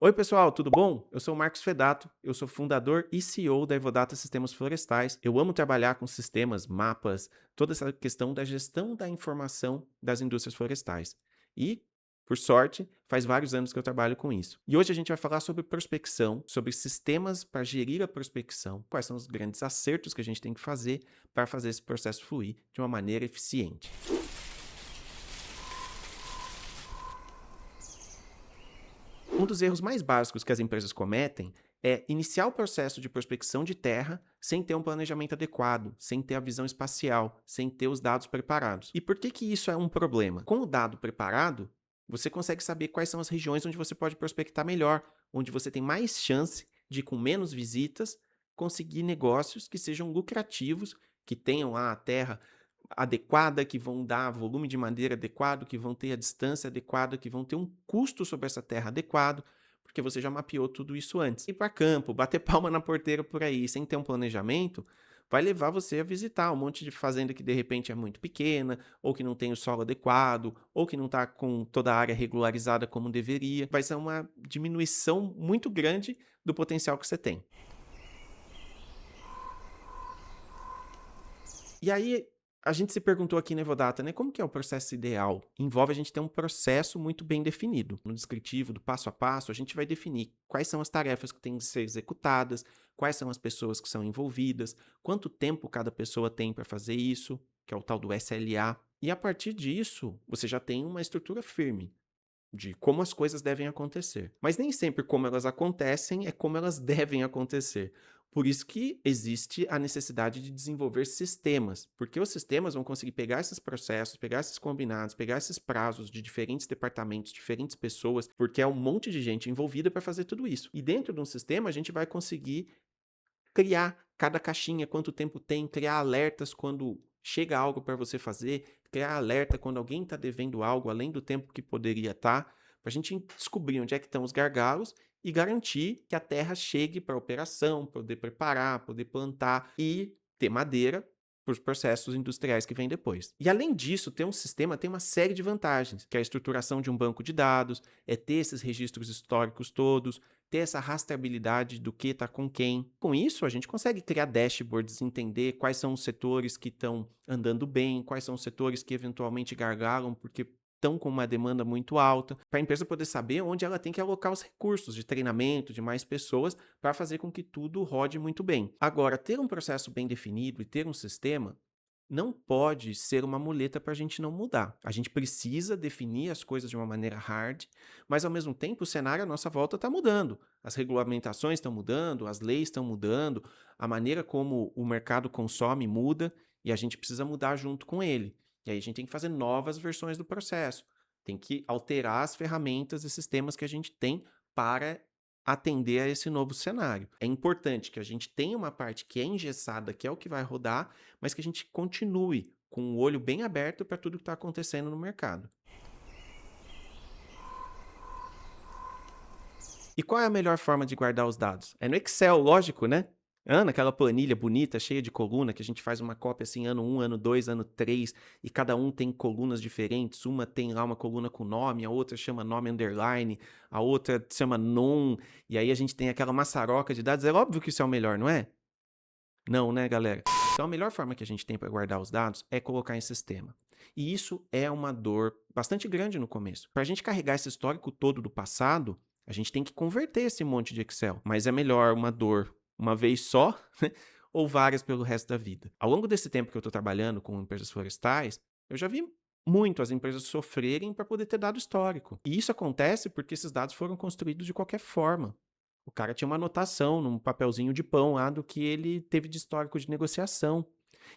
Oi, pessoal, tudo bom? Eu sou o Marcos Fedato, eu sou fundador e CEO da Evodata Sistemas Florestais. Eu amo trabalhar com sistemas, mapas, toda essa questão da gestão da informação das indústrias florestais. E, por sorte, faz vários anos que eu trabalho com isso. E hoje a gente vai falar sobre prospecção, sobre sistemas para gerir a prospecção, quais são os grandes acertos que a gente tem que fazer para fazer esse processo fluir de uma maneira eficiente. Um dos erros mais básicos que as empresas cometem é iniciar o processo de prospecção de terra sem ter um planejamento adequado, sem ter a visão espacial, sem ter os dados preparados. E por que que isso é um problema? Com o dado preparado, você consegue saber quais são as regiões onde você pode prospectar melhor, onde você tem mais chance de, com menos visitas, conseguir negócios que sejam lucrativos, que tenham lá a terra adequada, que vão dar volume de madeira adequado, que vão ter a distância adequada, que vão ter um custo sobre essa terra adequado, porque você já mapeou tudo isso antes. Ir para campo, bater palma na porteira por aí, sem ter um planejamento, vai levar você a visitar um monte de fazenda que de repente é muito pequena, ou que não tem o solo adequado, ou que não está com toda a área regularizada como deveria. Vai ser uma diminuição muito grande do potencial que você tem. E aí, a gente se perguntou aqui na Evodata, né, como que é o processo ideal? Envolve a gente ter um processo muito bem definido. No descritivo, do passo a passo, a gente vai definir quais são as tarefas que têm que ser executadas, quais são as pessoas que são envolvidas, quanto tempo cada pessoa tem para fazer isso, que é o tal do SLA. E a partir disso, você já tem uma estrutura firme de como as coisas devem acontecer. Mas nem sempre como elas acontecem é como elas devem acontecer. Por isso que existe a necessidade de desenvolver sistemas, porque os sistemas vão conseguir pegar esses processos, pegar esses combinados, pegar esses prazos de diferentes departamentos, diferentes pessoas, porque é um monte de gente envolvida para fazer tudo isso. E dentro de um sistema a gente vai conseguir criar cada caixinha, quanto tempo tem, criar alertas quando chega algo para você fazer, criar alerta quando alguém está devendo algo além do tempo que poderia estar, para a gente descobrir onde é que estão os gargalos e garantir que a terra chegue para a operação, poder preparar, poder plantar e ter madeira para os processos industriais que vêm depois. E além disso, ter um sistema tem uma série de vantagens, que é a estruturação de um banco de dados, é ter esses registros históricos todos, ter essa rastreabilidade do que está com quem. Com isso, a gente consegue criar dashboards, entender quais são os setores que estão andando bem, quais são os setores que eventualmente gargalam porque estão com uma demanda muito alta, para a empresa poder saber onde ela tem que alocar os recursos de treinamento, de mais pessoas, para fazer com que tudo rode muito bem. Agora, ter um processo bem definido e ter um sistema não pode ser uma muleta para a gente não mudar. A gente precisa definir as coisas de uma maneira hard, mas ao mesmo tempo o cenário à nossa volta está mudando. As regulamentações estão mudando, as leis estão mudando, a maneira como o mercado consome muda e a gente precisa mudar junto com ele. E aí a gente tem que fazer novas versões do processo. Tem que alterar as ferramentas e sistemas que a gente tem para atender a esse novo cenário. É importante que a gente tenha uma parte que é engessada, que é o que vai rodar, mas que a gente continue com o olho bem aberto para tudo que está acontecendo no mercado. E qual é a melhor forma de guardar os dados? É no Excel, lógico, né? Naquela planilha bonita, cheia de coluna, que a gente faz uma cópia assim, ano um, ano 2, ano 3, e cada um tem colunas diferentes. Uma tem lá uma coluna com nome, a outra chama nome underline, a outra chama non, e aí a gente tem aquela maçaroca de dados. É óbvio que isso é o melhor, não é? Não, né, galera? Então, a melhor forma que a gente tem para guardar os dados é colocar em sistema. E isso é uma dor bastante grande no começo. Para a gente carregar esse histórico todo do passado, a gente tem que converter esse monte de Excel. Mas é melhor uma dor uma vez só, né, ou várias pelo resto da vida. Ao longo desse tempo que eu estou trabalhando com empresas florestais, eu já vi muito as empresas sofrerem para poder ter dado histórico. E isso acontece porque esses dados foram construídos de qualquer forma. O cara tinha uma anotação num papelzinho de pão lá do que ele teve de histórico de negociação.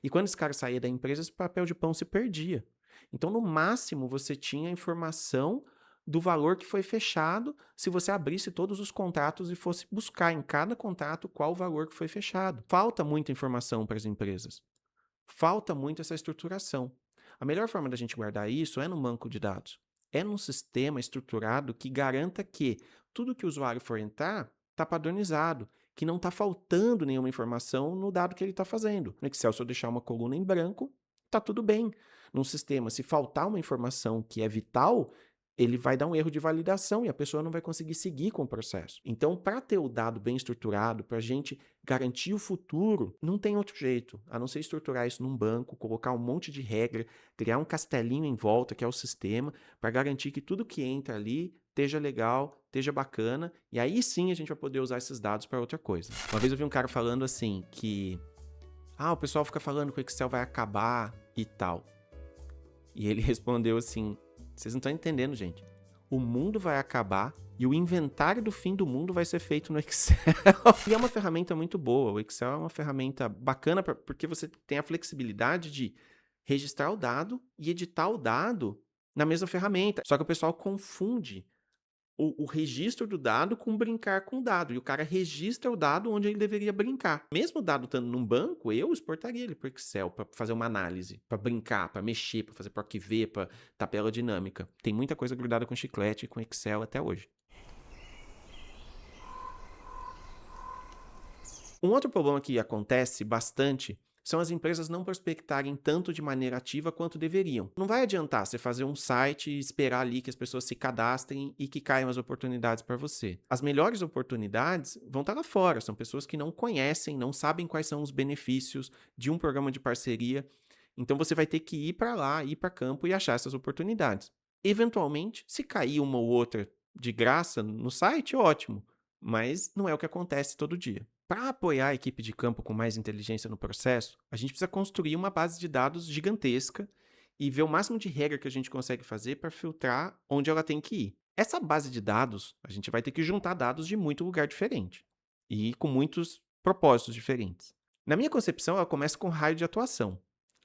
E quando esse cara saía da empresa, esse papel de pão se perdia. Então, no máximo, você tinha a informação do valor que foi fechado se você abrisse todos os contratos e fosse buscar em cada contrato qual o valor que foi fechado. Falta muita informação para as empresas. Falta muito essa estruturação. A melhor forma da gente guardar isso é num banco de dados. É num sistema estruturado que garanta que tudo que o usuário for entrar está padronizado, que não está faltando nenhuma informação no dado que ele está fazendo. No Excel, se eu deixar uma coluna em branco, está tudo bem. Num sistema, se faltar uma informação que é vital, ele vai dar um erro de validação e a pessoa não vai conseguir seguir com o processo. Então, para ter o dado bem estruturado, para a gente garantir o futuro, não tem outro jeito, a não ser estruturar isso num banco, colocar um monte de regra, criar um castelinho em volta, que é o sistema, para garantir que tudo que entra ali esteja legal, esteja bacana, e aí sim a gente vai poder usar esses dados para outra coisa. Uma vez eu vi um cara falando assim que o pessoal fica falando que o Excel vai acabar e tal. E ele respondeu assim: vocês não estão entendendo, gente. O mundo vai acabar e o inventário do fim do mundo vai ser feito no Excel. E é uma ferramenta muito boa. O Excel é uma ferramenta bacana porque você tem a flexibilidade de registrar o dado e editar o dado na mesma ferramenta. Só que o pessoal confunde o registro do dado com brincar com o dado. E o cara registra o dado onde ele deveria brincar. Mesmo o dado estando num banco, eu exportaria ele para o Excel para fazer uma análise, para brincar, para mexer, para fazer PROC-V, para tabela dinâmica. Tem muita coisa grudada com chiclete e com Excel até hoje. Um outro problema que acontece bastante são as empresas não prospectarem tanto de maneira ativa quanto deveriam. Não vai adiantar você fazer um site e esperar ali que as pessoas se cadastrem e que caiam as oportunidades para você. As melhores oportunidades vão estar lá fora, são pessoas que não conhecem, não sabem quais são os benefícios de um programa de parceria. Então você vai ter que ir para lá, ir para campo e achar essas oportunidades. Eventualmente, se cair uma ou outra de graça no site, ótimo, mas não é o que acontece todo dia. Para apoiar a equipe de campo com mais inteligência no processo, a gente precisa construir uma base de dados gigantesca e ver o máximo de regra que a gente consegue fazer para filtrar onde ela tem que ir. Essa base de dados, a gente vai ter que juntar dados de muito lugar diferente e com muitos propósitos diferentes. Na minha concepção, ela começa com raio de atuação.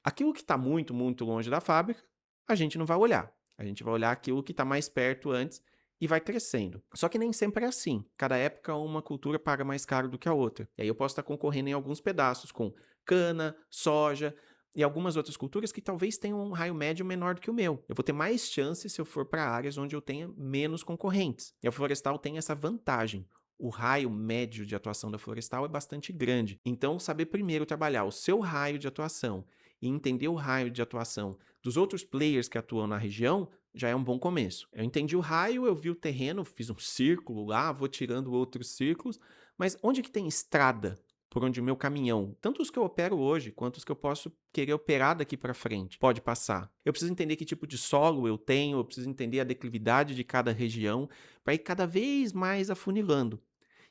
Aquilo que está muito, muito longe da fábrica, a gente não vai olhar. A gente vai olhar aquilo que está mais perto antes e vai crescendo. Só que nem sempre é assim. Cada época uma cultura paga mais caro do que a outra. E aí eu posso estar concorrendo em alguns pedaços com cana, soja e algumas outras culturas que talvez tenham um raio médio menor do que o meu. Eu vou ter mais chances se eu for para áreas onde eu tenha menos concorrentes. E a florestal tem essa vantagem. O raio médio de atuação da florestal é bastante grande. Então, saber primeiro trabalhar o seu raio de atuação e entender o raio de atuação dos outros players que atuam na região já é um bom começo. Eu entendi o raio, eu vi o terreno, fiz um círculo lá, vou tirando outros círculos, mas onde que tem estrada por onde o meu caminhão, tanto os que eu opero hoje, quanto os que eu posso querer operar daqui para frente, pode passar? Eu preciso entender que tipo de solo eu tenho, eu preciso entender a declividade de cada região, para ir cada vez mais afunilando.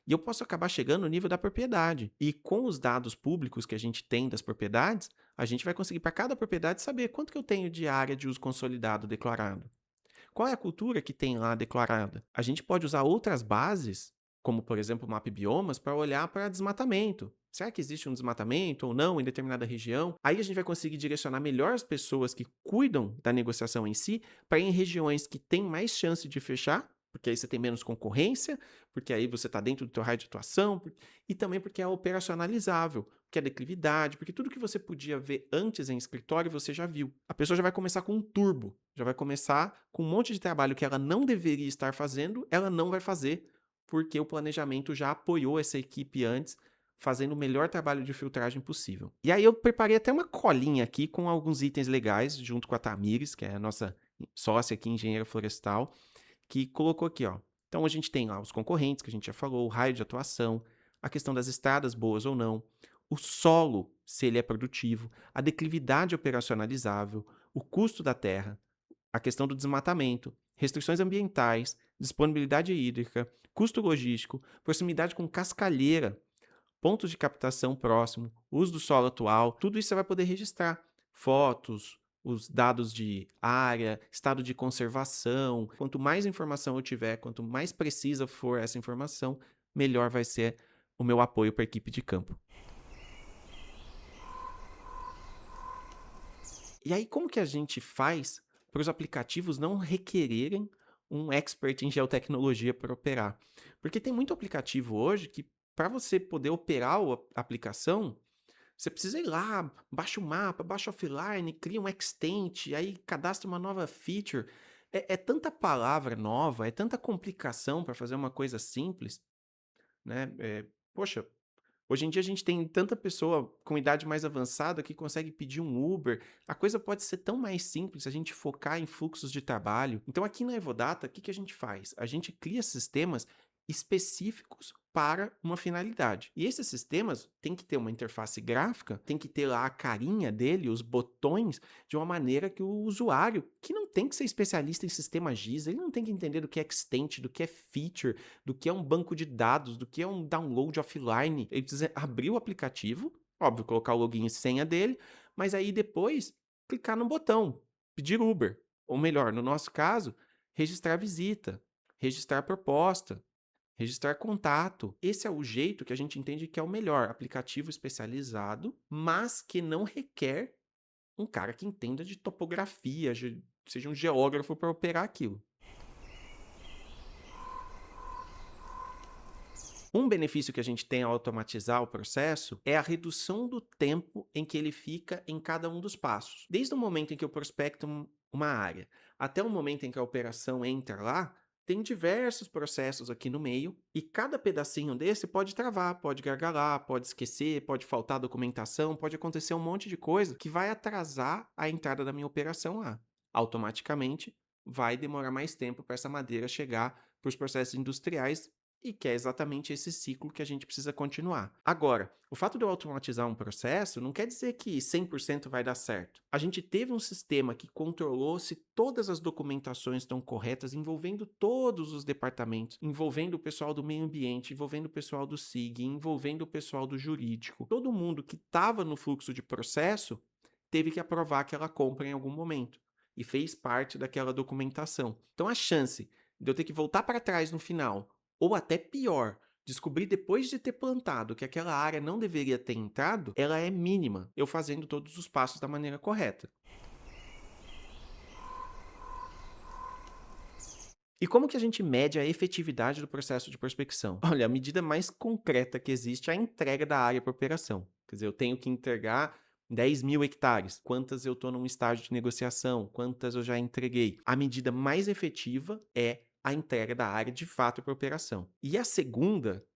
E eu posso acabar chegando no nível da propriedade. E com os dados públicos que a gente tem das propriedades, a gente vai conseguir para cada propriedade saber quanto que eu tenho de área de uso consolidado declarado. Qual é a cultura que tem lá declarada? A gente pode usar outras bases, como por exemplo o Map Biomas, para olhar para desmatamento. Será que existe um desmatamento ou não em determinada região? Aí a gente vai conseguir direcionar melhor as pessoas que cuidam da negociação em si para ir em regiões que têm mais chance de fechar, porque aí você tem menos concorrência, porque aí você está dentro do teu raio de atuação, e também porque é operacionalizável, porque é declividade, porque tudo que você podia ver antes em escritório você já viu. A pessoa já vai começar com um turbo, já vai começar com um monte de trabalho que ela não deveria estar fazendo, ela não vai fazer, porque o planejamento já apoiou essa equipe antes, fazendo o melhor trabalho de filtragem possível. E aí eu preparei até uma colinha aqui com alguns itens legais, junto com a Tamires, que é a nossa sócia aqui, engenheira florestal, que colocou aqui, ó. Então a gente tem lá os concorrentes, que a gente já falou, o raio de atuação, a questão das estradas boas ou não, o solo, se ele é produtivo, a declividade operacionalizável, o custo da terra, a questão do desmatamento, restrições ambientais, disponibilidade hídrica, custo logístico, proximidade com cascalheira, pontos de captação próximo, uso do solo atual, tudo isso você vai poder registrar. Fotos, os dados de área, estado de conservação. Quanto mais informação eu tiver, quanto mais precisa for essa informação, melhor vai ser o meu apoio para a equipe de campo. E aí, como que a gente faz para os aplicativos não requererem um expert em geotecnologia para operar? Porque tem muito aplicativo hoje que, para você poder operar a aplicação, você precisa ir lá, baixa o mapa, baixa offline, cria um extent, aí cadastra uma nova feature. É tanta palavra nova, é tanta complicação para fazer uma coisa simples, né? Poxa, Hoje em dia a gente tem tanta pessoa com idade mais avançada que consegue pedir um Uber. A coisa pode ser tão mais simples se a gente focar em fluxos de trabalho. Então, aqui na Evodata, o que que a gente faz? A gente cria sistemas específicos para uma finalidade. E esses sistemas têm que ter uma interface gráfica, tem que ter lá a carinha dele, os botões, de uma maneira que o usuário, que não tem que ser especialista em sistema GIS, ele não tem que entender do que é extent, do que é feature, do que é um banco de dados, do que é um download offline. Ele precisa abrir o aplicativo, óbvio, colocar o login e senha dele, mas aí depois clicar no botão, pedir Uber. Ou melhor, no nosso caso, registrar visita, registrar proposta, registrar contato. Esse é o jeito que a gente entende que é o melhor. Aplicativo especializado, mas que não requer um cara que entenda de topografia, seja um geógrafo para operar aquilo. Um benefício que a gente tem ao automatizar o processo é a redução do tempo em que ele fica em cada um dos passos. Desde o momento em que eu prospecto uma área até o momento em que a operação entra lá, tem diversos processos aqui no meio e cada pedacinho desse pode travar, pode gargalar, pode esquecer, pode faltar documentação, pode acontecer um monte de coisa que vai atrasar a entrada da minha operação lá. Automaticamente vai demorar mais tempo para essa madeira chegar para os processos industriais e que é exatamente esse ciclo que a gente precisa continuar. Agora, o fato de eu automatizar um processo não quer dizer que 100% vai dar certo. A gente teve um sistema que controlou se todas as documentações estão corretas, envolvendo todos os departamentos, envolvendo o pessoal do meio ambiente, envolvendo o pessoal do SIG, envolvendo o pessoal do jurídico. Todo mundo que estava no fluxo de processo teve que aprovar aquela compra em algum momento e fez parte daquela documentação. Então a chance de eu ter que voltar para trás no final ou até pior, descobrir depois de ter plantado que aquela área não deveria ter entrado, ela é mínima, eu fazendo todos os passos da maneira correta. E como que a gente mede a efetividade do processo de prospecção? Olha, a medida mais concreta que existe é a entrega da área para operação. Quer dizer, eu tenho que entregar 10.000 hectares. Quantas eu estou num estágio de negociação? Quantas eu já entreguei? A medida mais efetiva é a entrega da área de fato para operação. E a segunda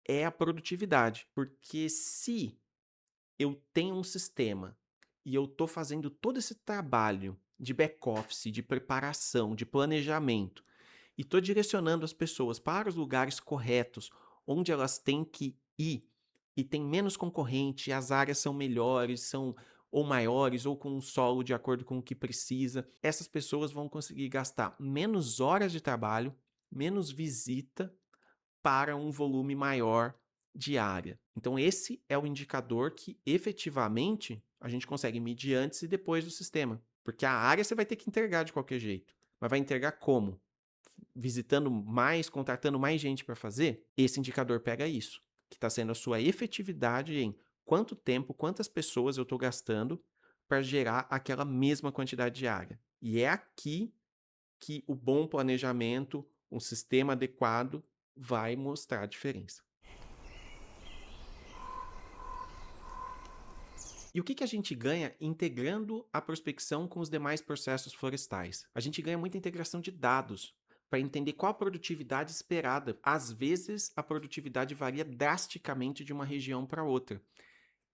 é a produtividade, porque se eu tenho um sistema e eu estou fazendo todo esse trabalho de back-office, de preparação, de planejamento, e estou direcionando as pessoas para os lugares corretos, onde elas têm que ir, e tem menos concorrente, as áreas são melhores, são ou maiores, ou com um solo de acordo com o que precisa, essas pessoas vão conseguir gastar menos horas de trabalho, menos visita para um volume maior de área. Então, esse é o indicador que efetivamente a gente consegue medir antes e depois do sistema. Porque a área você vai ter que entregar de qualquer jeito. Mas vai entregar como? Visitando mais, contratando mais gente para fazer? Esse indicador pega isso, que está sendo a sua efetividade em quanto tempo, quantas pessoas eu estou gastando para gerar aquela mesma quantidade de área. E é aqui que o bom planejamento, um sistema adequado, vai mostrar a diferença. E o que que a gente ganha integrando a prospecção com os demais processos florestais? A gente ganha muita integração de dados para entender qual a produtividade esperada. Às vezes, a produtividade varia drasticamente de uma região para outra.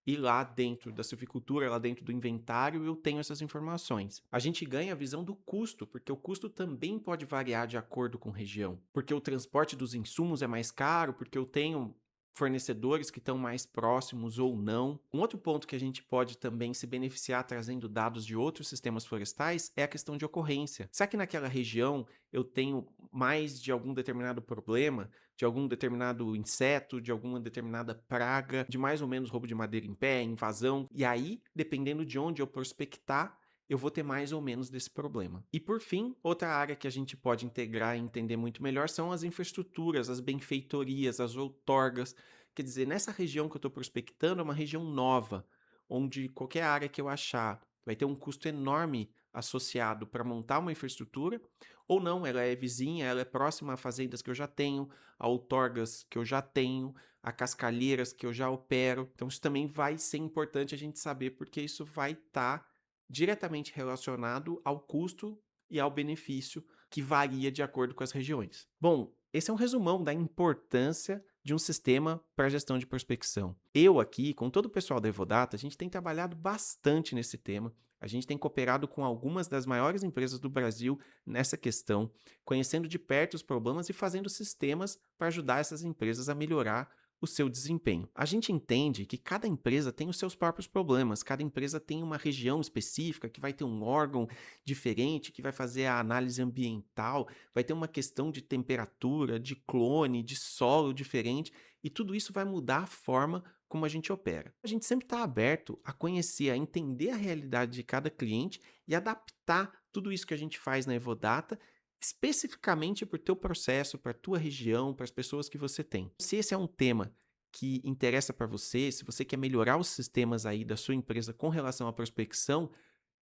E lá dentro da silvicultura, lá dentro do inventário, eu tenho essas informações. A gente ganha a visão do custo, porque o custo também pode variar de acordo com região. Porque o transporte dos insumos é mais caro, porque eu tenho fornecedores que estão mais próximos ou não. Um outro ponto que a gente pode também se beneficiar trazendo dados de outros sistemas florestais é a questão de ocorrência. Será que naquela região eu tenho mais de algum determinado problema, de algum determinado inseto, de alguma determinada praga, de mais ou menos roubo de madeira em pé, invasão? E aí, dependendo de onde eu prospectar, eu vou ter mais ou menos desse problema. E por fim, outra área que a gente pode integrar e entender muito melhor são as infraestruturas, as benfeitorias, as outorgas. Quer dizer, nessa região que eu estou prospectando é uma região nova, onde qualquer área que eu achar vai ter um custo enorme associado para montar uma infraestrutura, ou não, ela é vizinha, ela é próxima a fazendas que eu já tenho, a outorgas que eu já tenho, a cascalheiras que eu já opero. Então isso também vai ser importante a gente saber, porque isso vai estar diretamente relacionado ao custo e ao benefício que varia de acordo com as regiões. Bom, esse é um resumão da importância de um sistema para gestão de prospecção. Eu aqui, com todo o pessoal da Evodata, a gente tem trabalhado bastante nesse tema. A gente tem cooperado com algumas das maiores empresas do Brasil nessa questão, conhecendo de perto os problemas e fazendo sistemas para ajudar essas empresas a melhorar o seu desempenho. A gente entende que cada empresa tem os seus próprios problemas, cada empresa tem uma região específica que vai ter um órgão diferente, que vai fazer a análise ambiental, vai ter uma questão de temperatura, de clone, de solo diferente, e tudo isso vai mudar a forma como a gente opera. A gente sempre está aberto a conhecer, a entender a realidade de cada cliente e adaptar tudo isso que a gente faz na Evodata especificamente para o teu processo, para a tua região, para as pessoas que você tem. Se esse é um tema que interessa para você, se você quer melhorar os sistemas aí da sua empresa com relação à prospecção,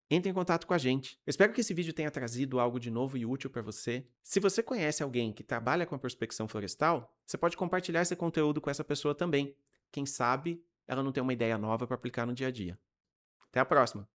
entre em contato com a gente. Eu espero que esse vídeo tenha trazido algo de novo e útil para você. Se você conhece alguém que trabalha com a prospecção florestal, você pode compartilhar esse conteúdo com essa pessoa também. Quem sabe ela não tem uma ideia nova para aplicar no dia a dia. Até a próxima!